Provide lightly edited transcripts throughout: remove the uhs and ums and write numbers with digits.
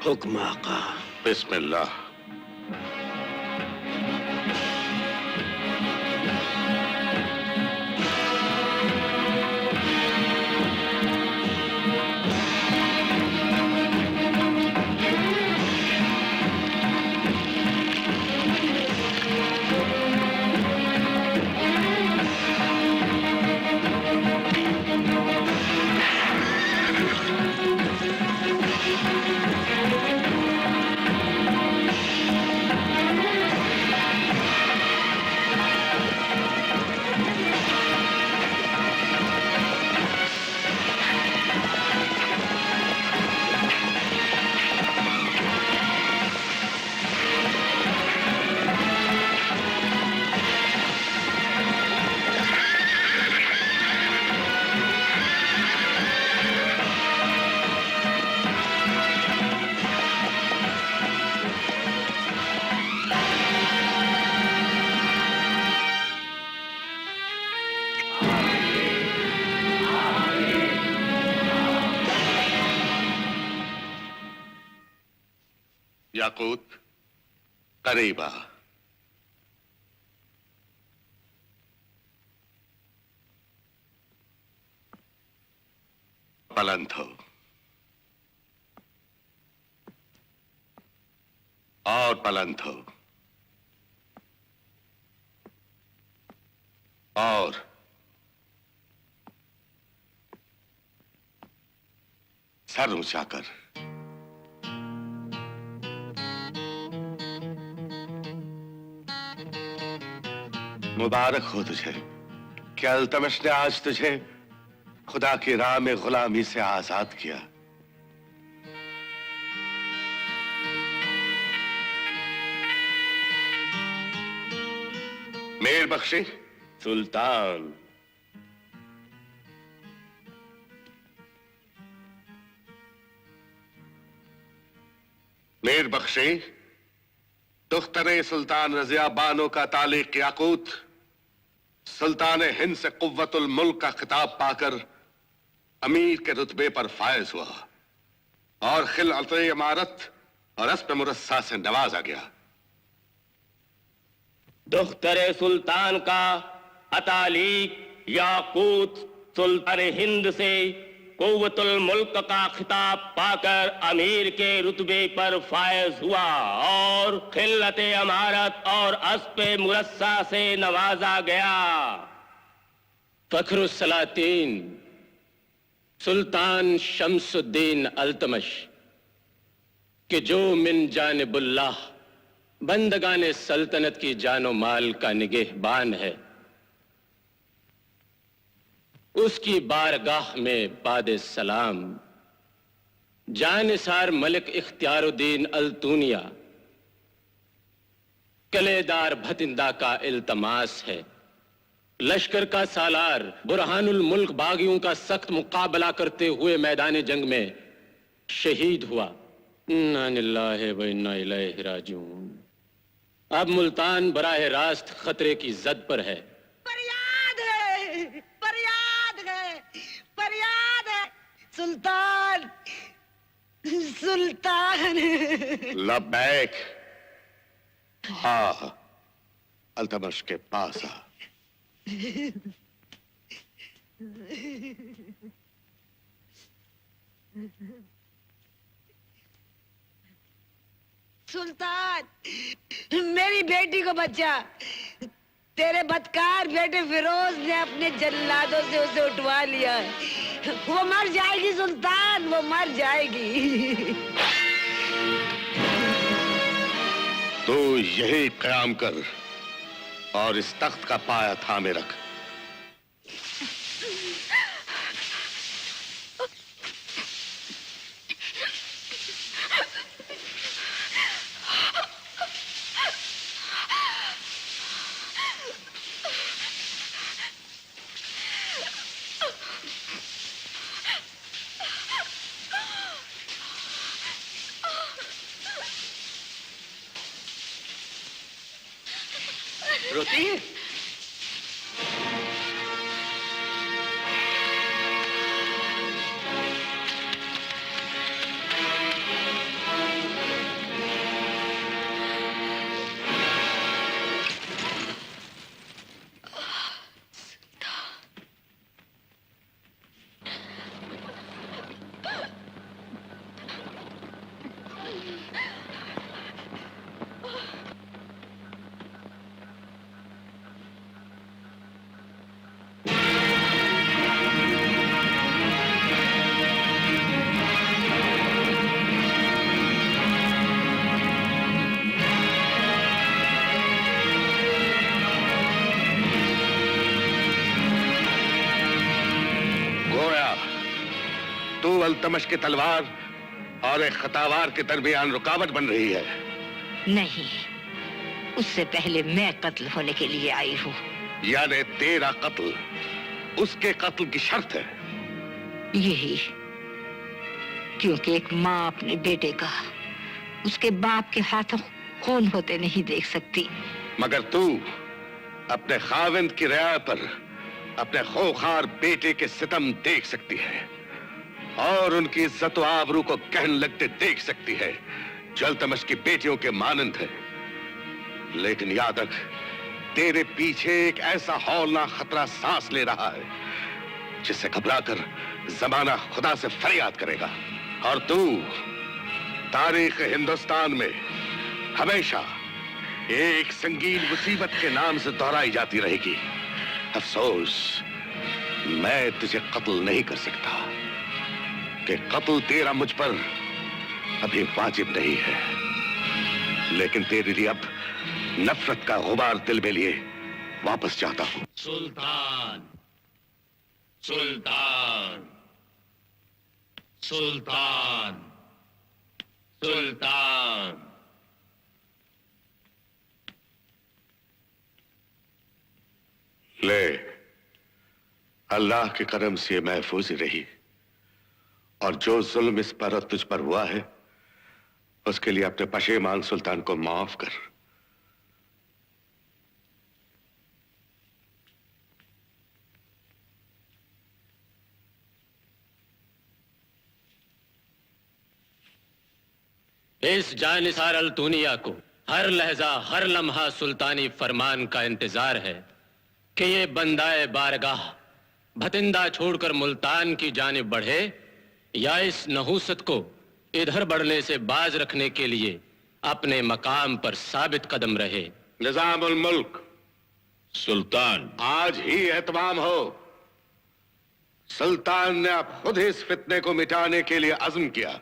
हुक्म आका। बिस्मिल्लाह। याकूत, करीब आ। बुलंद हो और बुलंद हो और सर ऊंचा कर। मुबारक हो तुझे कि अल्तमश ने आज तुझे खुदा की राह में गुलामी से आजाद किया। मेर बख्शी। सुल्तान। मेर बख्शी, दुख्तरे सुल्तान रजिया बानो का तालिक याकूत सुल्तान हिंद से कुव्वतुल मुल्क का खिताब पाकर अमीर के रुतबे पर फायज हुआ और खिलअत इमारत और अस्प मुरस्सा से नवाजा गया। दुख्तरे सुल्तान का अतालिक याकूत सुल्तान हिंद से कुव्वतुल मुल्क का खिताब पाकर अमीर के रुतबे पर फायज हुआ और खिलअत इमारत और अस्प मुरस्सा से नवाजा गया। फखरुस्सलातीन सुल्तान शम्सुद्दीन अल्तमश कि जो मिन जानिबुल्लाह बंदगाने सल्तनत की जानो माल का निगहबान है, उसकी बारगाह में बाद सलाम जानिसार मलिक इख्तियारुद्दीन अल्तूनिया कलेदार भतिंदा का इल्तमास है। लश्कर का सालार बुरहानुल मुल्क बागियों का सख्त मुकाबला करते हुए मैदान जंग में शहीद हुआ। इन्ना लिल्लाहि व इन्ना इलैहि राजिऊन। अब मुल्तान बराह रास्त खतरे की जद पर है। फरियाद है, फरियाद है, फरियाद है। सुल्तान, सुल्तान। लब्बैक। हाँ, अल्तमश के पास आ। सुल्तान, मेरी बेटी को बचा। तेरे बदकार बेटे फिरोज ने अपने जल्लादों से उसे उठवा लिया है। वो मर जाएगी सुल्तान, वो मर जाएगी। तू यही क़याम कर और इस तख्त का पाया थामे रख। रोती है? अल्तमश की तलवार और एक खतावार के दरमियान रुकावट बन रही है। नहीं, उससे पहले मैं कत्ल होने के लिए आई हूँ। यानी तेरा कत्ल उसके कत्ल की शर्त है? यही, क्योंकि एक माँ अपने बेटे का उसके बाप के हाथों खून होते नहीं देख सकती। मगर तू अपने खाविंद की रिया पर अपने खोखार बेटे के सितम देख सकती है और उनकी इज्जत व आबरू को कहन लगते देख सकती है जो अल्तमश की बेटियों के मानंद है। लेकिन याद रख, तेरे पीछे एक ऐसा हौलनाक खतरा सांस ले रहा है जिससे घबराकर जमाना खुदा से फरियाद करेगा। और तू तारीख हिंदुस्तान में हमेशा एक संगीन मुसीबत के नाम से दोहराई जाती रहेगी। अफसोस, मैं तुझे कत्ल नहीं कर सकता कि कत्ल तेरा मुझ पर अभी वाजिब नहीं है। लेकिन तेरे लिए अब नफरत का गुबार दिल में लिए वापस जाता हूं। सुल्तान, सुल्तान, सुल्तान, सुल्तान। ले, अल्लाह के करम से ये महफूज रही और जो जुल्म इस पर और तुझ पर हुआ है उसके लिए अपने पशेमान सुल्तान को माफ कर। इस जानिसार अल-तूनिया को हर लहजा हर लम्हा सुल्तानी फरमान का इंतजार है कि ये बंदाए बारगाह भतिंदा छोड़कर मुल्तान की जानिब बढ़े या इस नहूसत को इधर बढ़ने से बाज रखने के लिए अपने मकाम पर साबित कदम रहे। निजामुल मुल्क, सुल्तान, आज ही एहतमाम हो। सुल्तान ने अब खुद ही इस फितने को मिटाने के लिए अज़्म किया।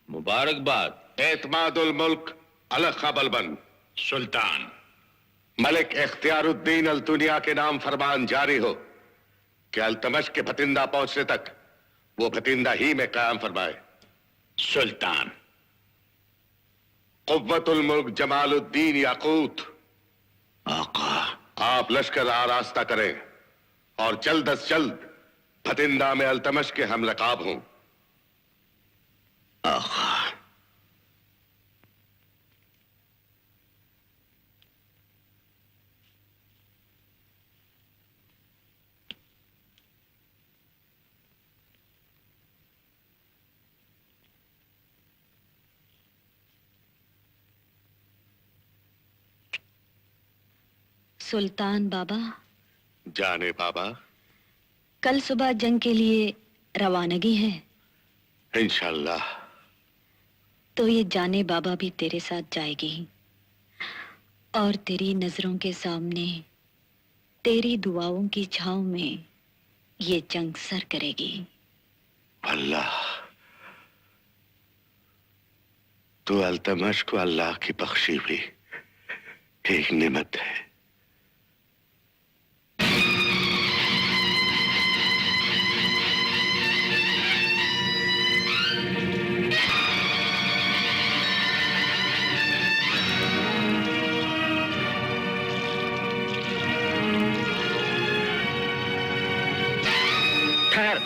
मुबारकबाद। एतमादुल मुल्क अलग बलबन। सुल्तान, मलिक इख्तियारुद्दीन अल-तुनिया के नाम फरमान जारी हो कि अल्तमश के भतिंदा पहुंचने तक वो भतिंदा ही में कायम फरमाए। सुल्तान। कुव्वतुल मुल्क जमालुद्दीन याकूत, आका। आप लश्कर आरास्ता करें और जल्द अज जल्द भतिंदा में अल्तमश के हम रकाब हों। आका। सुल्तान बाबा, जाने बाबा, कल सुबह जंग के लिए रवानगी है। इंशाल्लाह। तो ये जाने बाबा भी तेरे साथ जाएगी और तेरी नजरों के सामने तेरी दुआओं की छांव में ये जंग सर करेगी। अल्लाह, तो अल्तमश को अल्लाह की बख्शी हुई एक नेमत है। ठहर।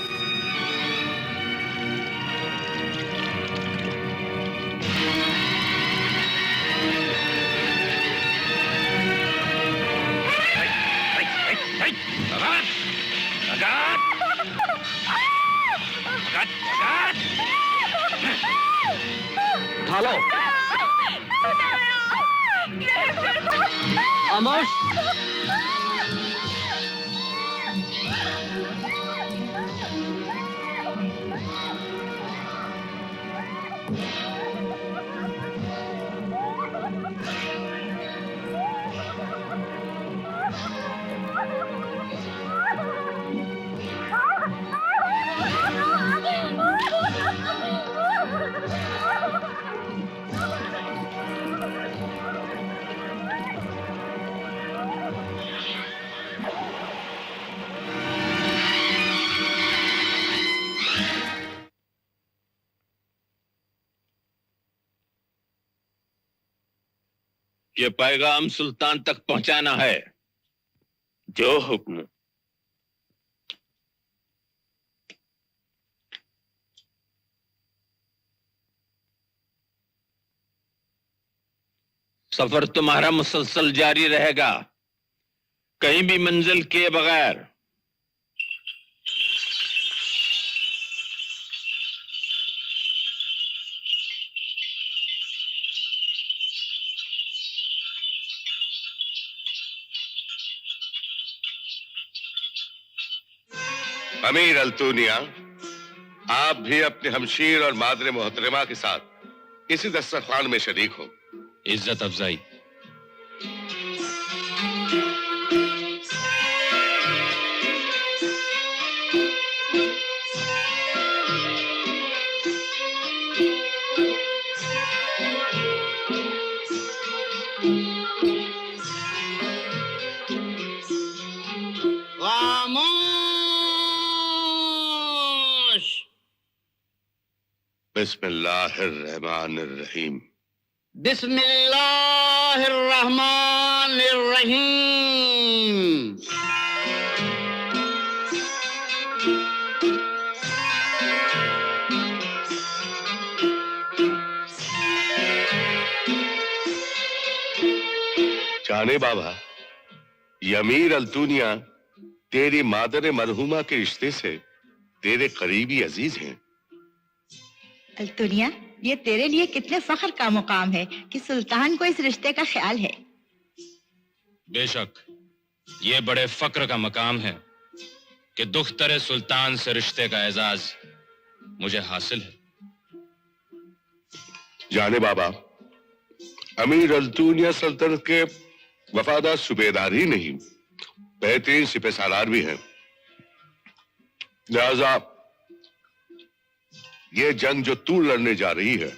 उठा लो। खामोश। ये पैगाम सुल्तान तक पहुंचाना है। जो हुक्म। सफर तुम्हारा मुसलसल जारी रहेगा, कहीं भी मंजिल किए बगैर। अमीर अल्तूनिया, आप भी अपने हमशीर और मादरे मोहतरमा के साथ इसी दस्तरखान में शरीक हो। इज्जत अफजाई। बिस्मिल्लाहिर्रहमानिर्रहीम। बिस्मिल्लाहिर्रहमानिर्रहीम। जाने बाबा, ये अमीर अल्तूनिया तेरी मादर मरहुमा के रिश्ते से तेरे करीबी अजीज हैं। अल्तुनिया, ये तेरे लिए कितने फख्र का मुकाम है कि सुल्तान को इस रिश्ते का ख्याल है। बेशक ये बड़े फक्र का मकाम है कि दुख्तर सुल्तान से रिश्ते का एजाज मुझे हासिल है। जाने बाबा, अमीर अल्तूनिया सल्तनत के वफादार सूबेदार ही नहीं, बेहतरीन सिपह सालार भी हैं। लिहाजा ये जंग जो तू लड़ने जा रही है,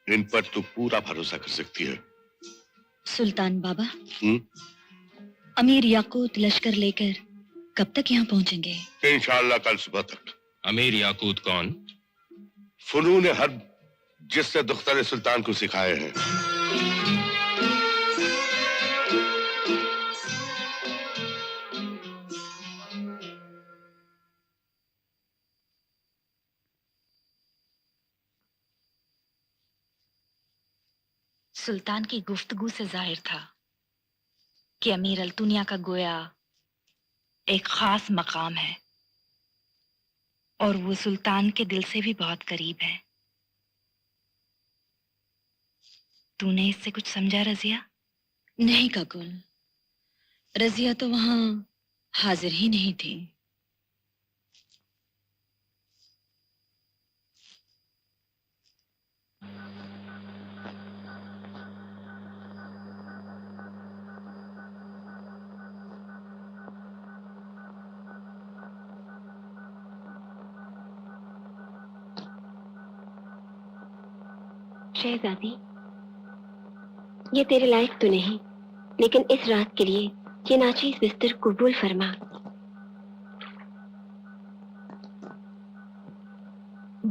इन पर तू पूरा भरोसा कर सकती है। सुल्तान बाबा, अमीर याकूत लश्कर लेकर कब तक यहाँ पहुंचेंगे? इंशाअल्लाह कल सुबह तक। अमीर याकूत कौन? फनून हर्ब जिससे दुख्तर सुल्तान को सिखाए हैं। सुल्तान की गुफ्तगू से जाहिर था कि अमीर अल्तुनिया का गोया एक खास मकाम है और वो सुल्तान के दिल से भी बहुत करीब है। तूने इससे कुछ समझा रजिया? नहीं काकुल, रजिया तो वहां हाजिर ही नहीं थी। शहजादी, ये तेरे लायक तो नहीं, लेकिन इस रात के लिए ये नाचीज बिस्तर कबूल फरमा।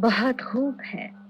बहुत खूब है।